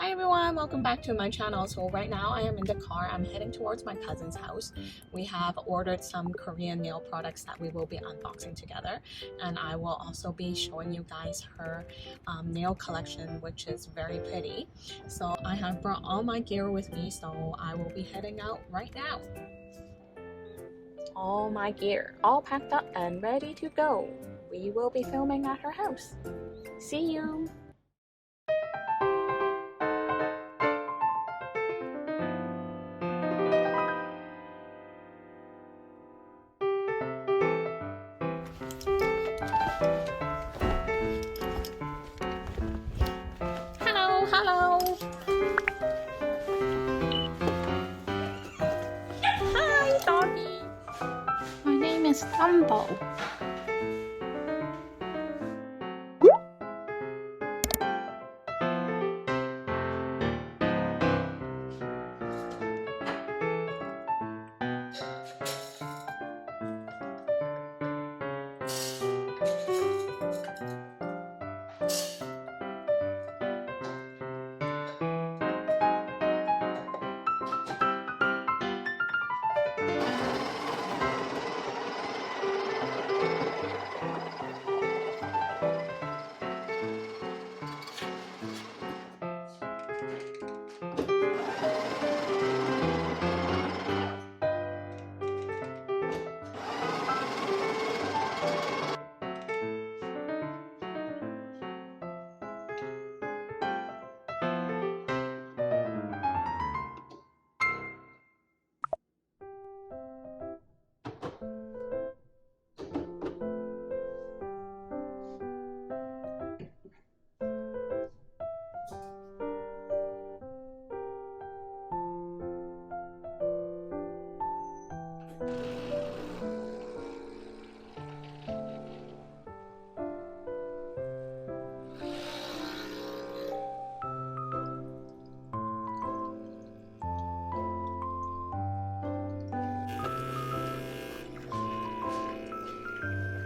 Hi everyone, welcome back to my channel. So right now I am in the car. I'm heading towards my cousin's house. We have ordered some Korean nail products that we will be unboxing together, and I will also be showing you guys her nail collection, which is very pretty. So I have brought all my gear with me, so I will be heading out right now. All my gear all packed up and ready to go. We will be filming at her house. See you! Hello! Hi, doggy! My name is Dumbo.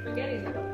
We're getting there.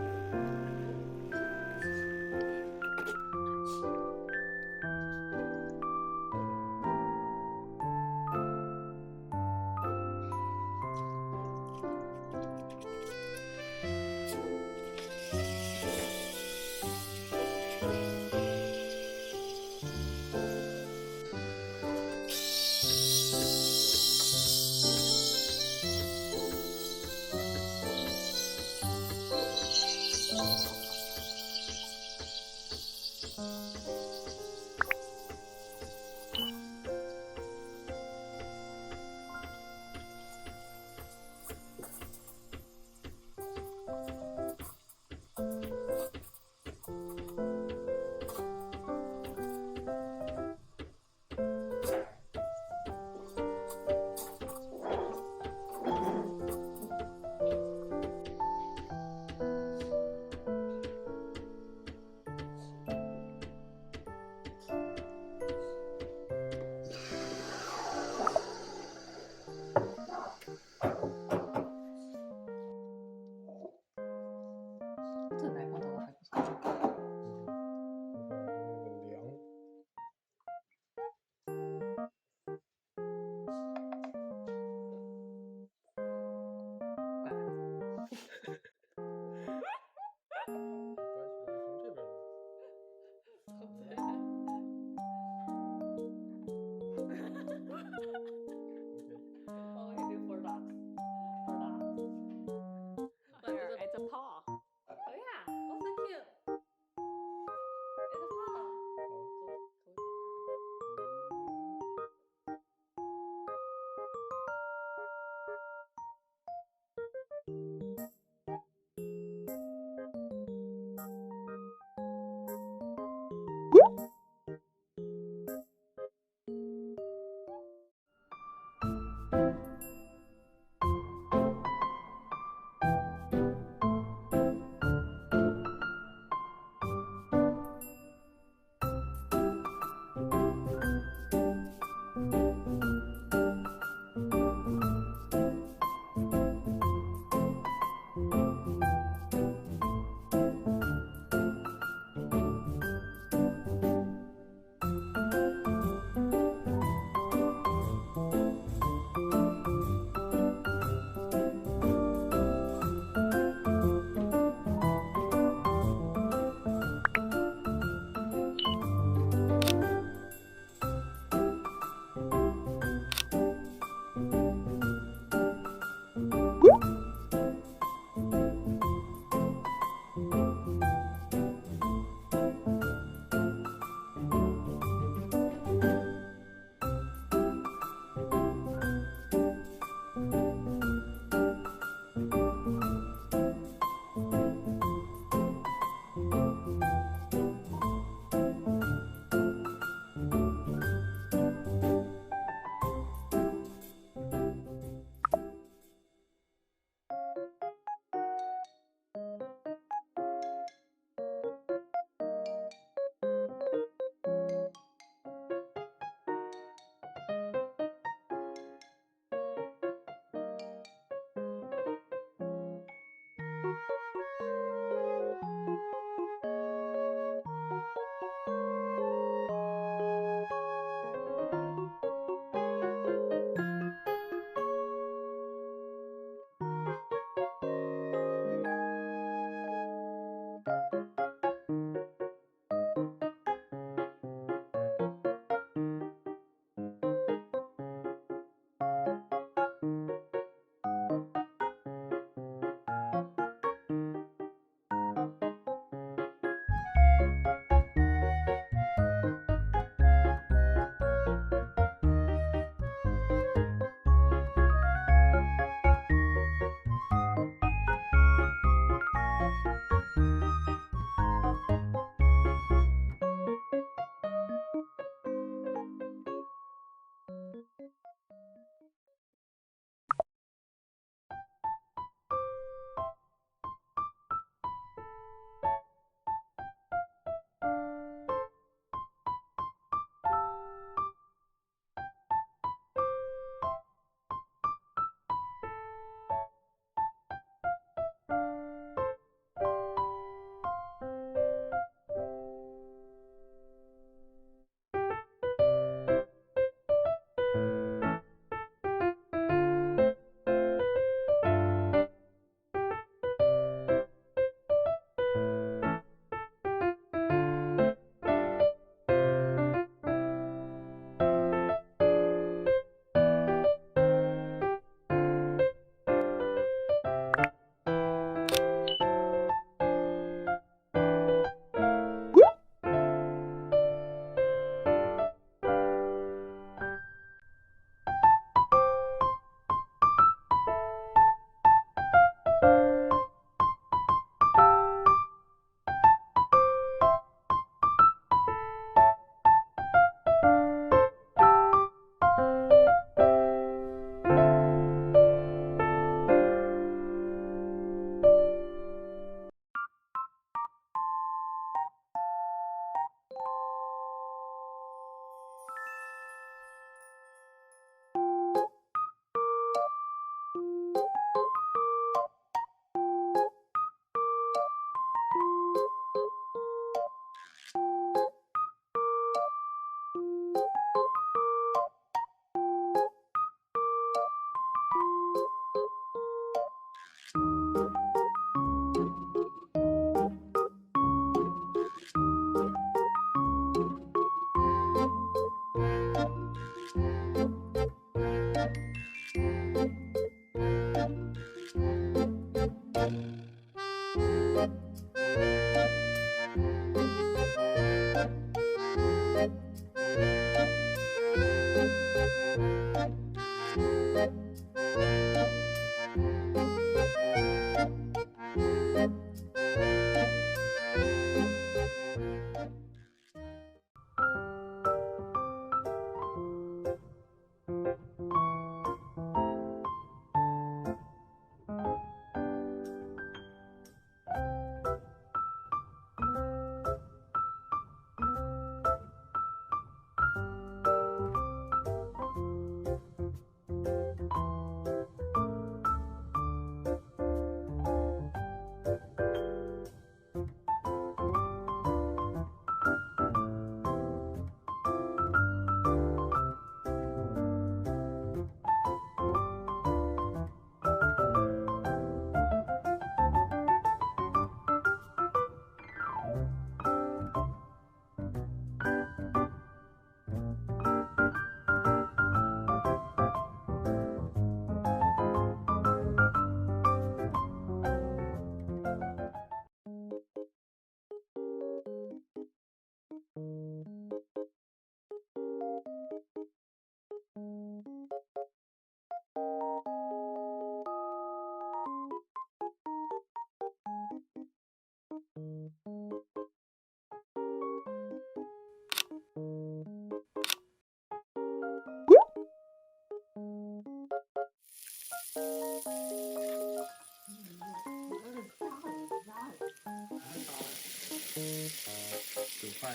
哇，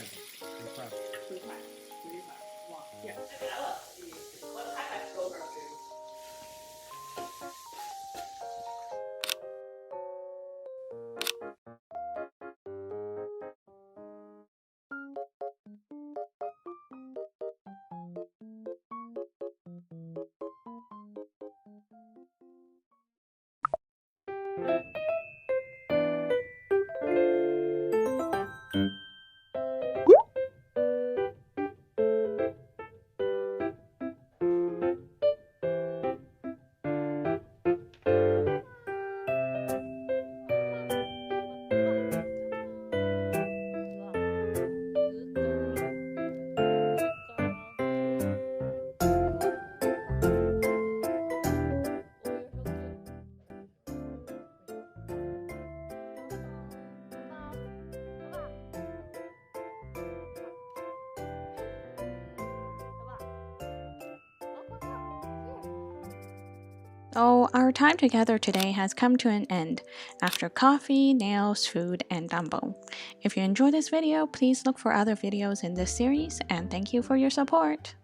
耶！来了，我太太说了。So our time together today has come to an end after coffee, nails, food, and Dumbo. If you enjoyed this video, please look for other videos in this series, and thank you for your support.